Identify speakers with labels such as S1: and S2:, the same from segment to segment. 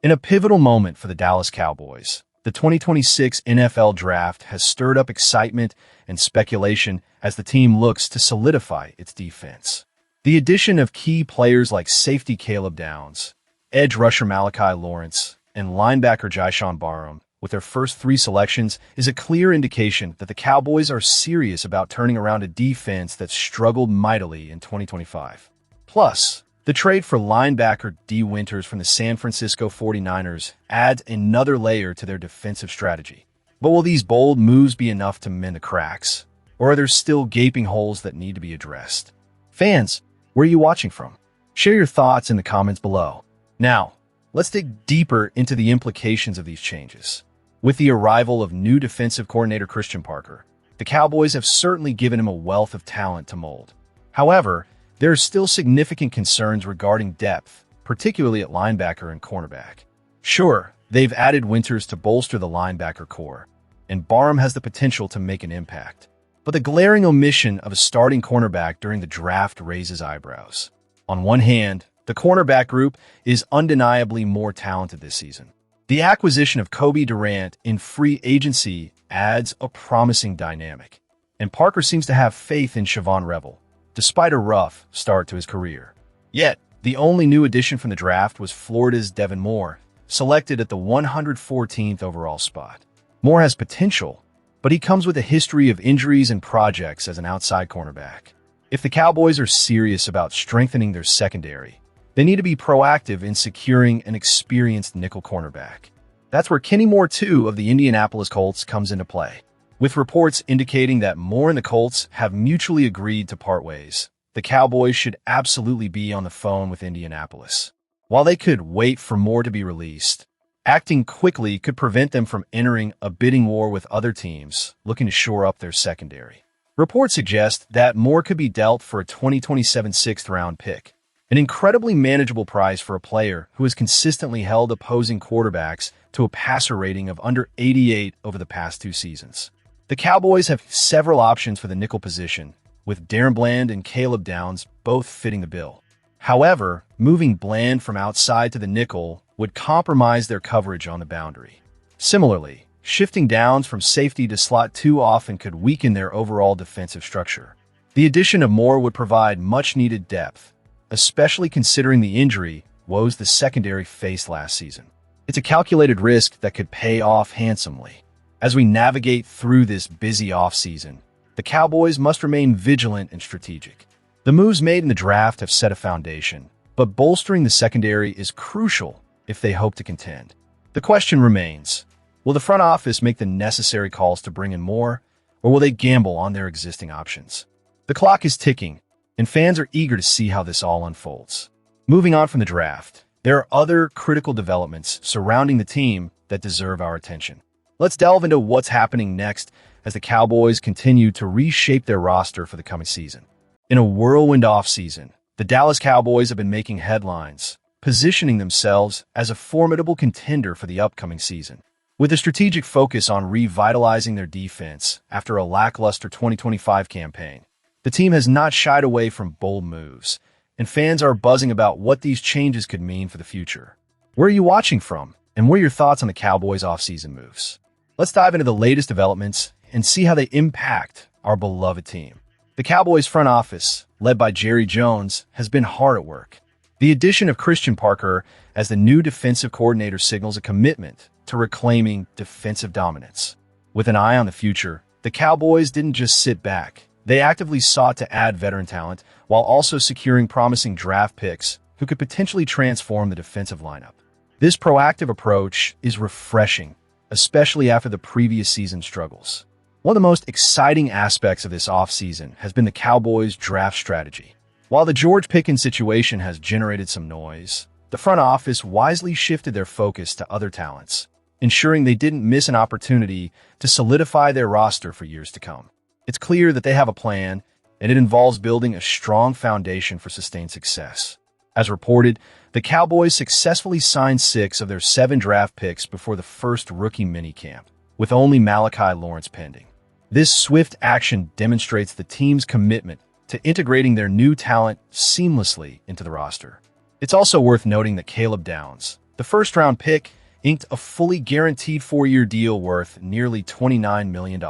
S1: In a pivotal moment for the Dallas Cowboys, the 2026 NFL Draft has stirred up excitement and speculation as the team looks to solidify its defense. The addition of key players like safety Caleb Downs, edge rusher Malachi Lawrence, and linebacker Jaishawn Barham, with their first three selections, is a clear indication that the Cowboys are serious about turning around a defense that struggled mightily in 2025. Plus, the trade for linebacker Dee Winters from the San Francisco 49ers adds another layer to their defensive strategy. But will these bold moves be enough to mend the cracks? Or are there still gaping holes that need to be addressed? Fans, where are you watching from? Share your thoughts in the comments below. Now, let's dig deeper into the implications of these changes. With the arrival of new defensive coordinator Christian Parker, the Cowboys have certainly given him a wealth of talent to mold. However, there are still significant concerns regarding depth, particularly at linebacker and cornerback. Sure, they've added Winters to bolster the linebacker core, and Barham has the potential to make an impact. But the glaring omission of a starting cornerback during the draft raises eyebrows. On one hand, the cornerback group is undeniably more talented this season. The acquisition of Kobe Durant in free agency adds a promising dynamic, and Parker seems to have faith in Siobhan Revel, despite a rough start to his career. Yet, the only new addition from the draft was Florida's Devin Moore, selected at the 114th overall spot. Moore has potential, but he comes with a history of injuries and projects as an outside cornerback. If the Cowboys are serious about strengthening their secondary, they need to be proactive in securing an experienced nickel cornerback. That's where Kenny Moore II of the Indianapolis Colts comes into play. With reports indicating that Moore and the Colts have mutually agreed to part ways, the Cowboys should absolutely be on the phone with Indianapolis. While they could wait for Moore to be released, acting quickly could prevent them from entering a bidding war with other teams looking to shore up their secondary. Reports suggest that Moore could be dealt for a 2027 sixth-round pick, an incredibly manageable price for a player who has consistently held opposing quarterbacks to a passer rating of under 88 over the past two seasons. The Cowboys have several options for the nickel position, with Darren Bland and Caleb Downs both fitting the bill. However, moving Bland from outside to the nickel would compromise their coverage on the boundary. Similarly, shifting Downs from safety to slot too often could weaken their overall defensive structure. The addition of Moore would provide much-needed depth, especially considering the injury woes the secondary faced last season. It's a calculated risk that could pay off handsomely. As we navigate through this busy offseason, the Cowboys must remain vigilant and strategic. The moves made in the draft have set a foundation, but bolstering the secondary is crucial if they hope to contend. The question remains, will the front office make the necessary calls to bring in more, or will they gamble on their existing options? The clock is ticking, and fans are eager to see how this all unfolds. Moving on from the draft, there are other critical developments surrounding the team that deserve our attention. Let's delve into what's happening next as the Cowboys continue to reshape their roster for the coming season. In a whirlwind offseason, the Dallas Cowboys have been making headlines, positioning themselves as a formidable contender for the upcoming season. With a strategic focus on revitalizing their defense after a lackluster 2025 campaign, the team has not shied away from bold moves, and fans are buzzing about what these changes could mean for the future. Where are you watching from, and what are your thoughts on the Cowboys' offseason moves? Let's dive into the latest developments and see how they impact our beloved team. The Cowboys front office, led by Jerry Jones, has been hard at work. The addition of Christian Parker as the new defensive coordinator signals a commitment to reclaiming defensive dominance. With an eye on the future, the Cowboys didn't just sit back. They actively sought to add veteran talent while also securing promising draft picks who could potentially transform the defensive lineup. This proactive approach is refreshing, especially after the previous season's struggles. One of the most exciting aspects of this offseason has been the Cowboys' draft strategy. While the George Pickens situation has generated some noise, the front office wisely shifted their focus to other talents, ensuring they didn't miss an opportunity to solidify their roster for years to come. It's clear that they have a plan, and it involves building a strong foundation for sustained success. As reported, the Cowboys successfully signed 6 of their 7 draft picks before the first rookie minicamp, with only Malachi Lawrence pending. This swift action demonstrates the team's commitment to integrating their new talent seamlessly into the roster. It's also worth noting that Caleb Downs, The first-round pick inked a fully guaranteed 4-year deal worth nearly $29 million.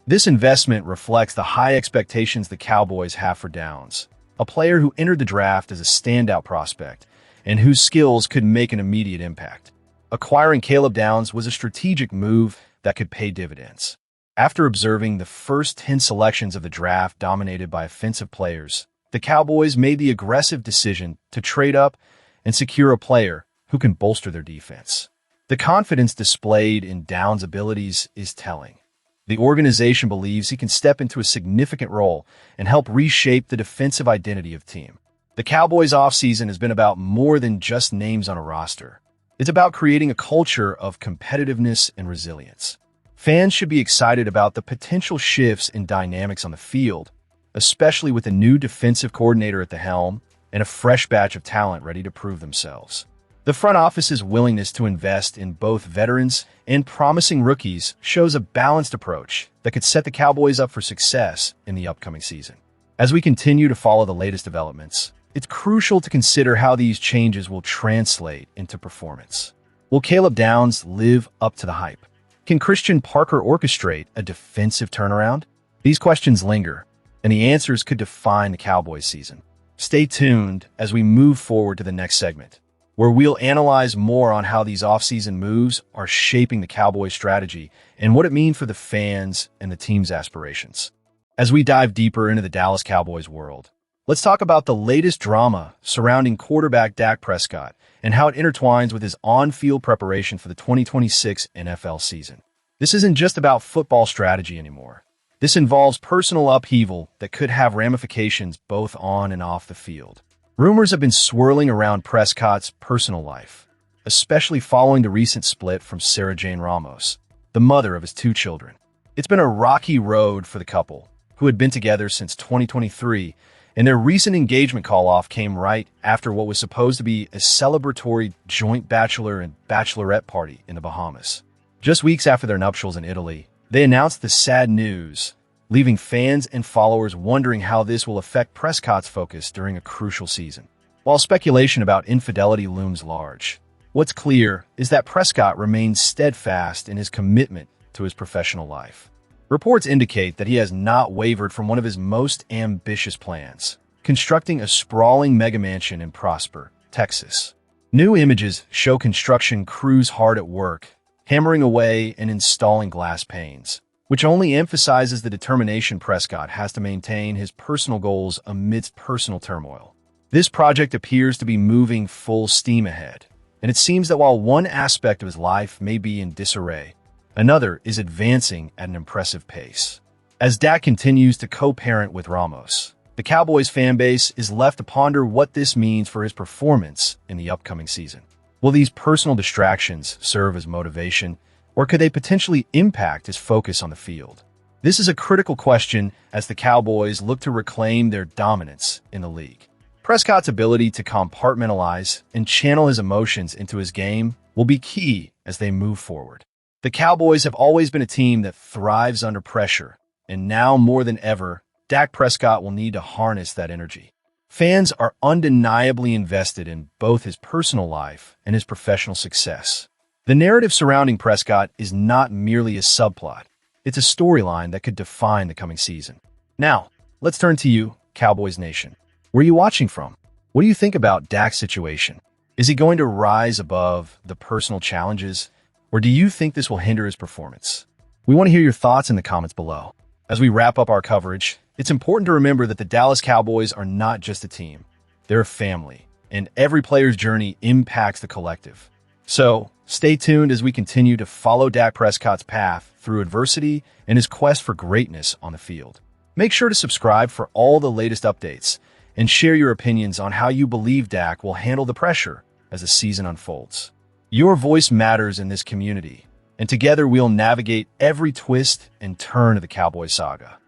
S1: This investment reflects the high expectations the Cowboys have for Downs, a player who entered the draft as a standout prospect and whose skills could make an immediate impact. Acquiring Caleb Downs was a strategic move that could pay dividends. After observing the first 10 selections of the draft dominated by offensive players, the Cowboys made the aggressive decision to trade up and secure a player who can bolster their defense. The confidence displayed in Downs' abilities is telling. The organization believes he can step into a significant role and help reshape the defensive identity of the team. The Cowboys' offseason has been about more than just names on a roster. It's about creating a culture of competitiveness and resilience. Fans should be excited about the potential shifts in dynamics on the field, especially with a new defensive coordinator at the helm and a fresh batch of talent ready to prove themselves. The front office's willingness to invest in both veterans and promising rookies shows a balanced approach that could set the Cowboys up for success in the upcoming season. As we continue to follow the latest developments, it's crucial to consider how these changes will translate into performance. Will Caleb Downs live up to the hype? Can Christian Parker orchestrate a defensive turnaround? These questions linger, and the answers could define the Cowboys season. Stay tuned as we move forward to the next segment, where we'll analyze more on how these offseason moves are shaping the Cowboys' strategy and what it means for the fans and the team's aspirations. As we dive deeper into the Dallas Cowboys world, let's talk about the latest drama surrounding quarterback Dak Prescott and how it intertwines with his on-field preparation for the 2026 NFL season. This isn't just about football strategy anymore. This involves personal upheaval that could have ramifications both on and off the field. Rumors have been swirling around Prescott's personal life, especially following the recent split from Sarah Jane Ramos, the mother of his 2 children. It's been a rocky road for the couple, who had been together since 2023, and their recent engagement call-off came right after what was supposed to be a celebratory joint bachelor and bachelorette party in the Bahamas. Just weeks after their nuptials in Italy, they announced the sad news, leaving fans and followers wondering how this will affect Prescott's focus during a crucial season. While speculation about infidelity looms large, what's clear is that Prescott remains steadfast in his commitment to his professional life. Reports indicate that he has not wavered from one of his most ambitious plans, constructing a sprawling mega mansion in Prosper, Texas. New images show construction crews hard at work, hammering away and installing glass panes, which only emphasizes the determination Prescott has to maintain his personal goals amidst personal turmoil. This project appears to be moving full steam ahead, and it seems that while one aspect of his life may be in disarray, another is advancing at an impressive pace. As Dak continues to co-parent with Ramos, the Cowboys fan base is left to ponder what this means for his performance in the upcoming season. Will these personal distractions serve as motivation, or could they potentially impact his focus on the field? This is a critical question as the Cowboys look to reclaim their dominance in the league. Prescott's ability to compartmentalize and channel his emotions into his game will be key as they move forward. The Cowboys have always been a team that thrives under pressure, and now more than ever, Dak Prescott will need to harness that energy. Fans are undeniably invested in both his personal life and his professional success. The narrative surrounding Prescott is not merely a subplot. It's a storyline that could define the coming season. Now, let's turn to you, Cowboys Nation. Where are you watching from? What do you think about Dak's situation? Is he going to rise above the personal challenges, or do you think this will hinder his performance? We want to hear your thoughts in the comments below. As we wrap up our coverage, it's important to remember that the Dallas Cowboys are not just a team. They're a family, and every player's journey impacts the collective. So, stay tuned as we continue to follow Dak Prescott's path through adversity and his quest for greatness on the field. Make sure to subscribe for all the latest updates and share your opinions on how you believe Dak will handle the pressure as the season unfolds. Your voice matters in this community, and together we'll navigate every twist and turn of the Cowboy saga.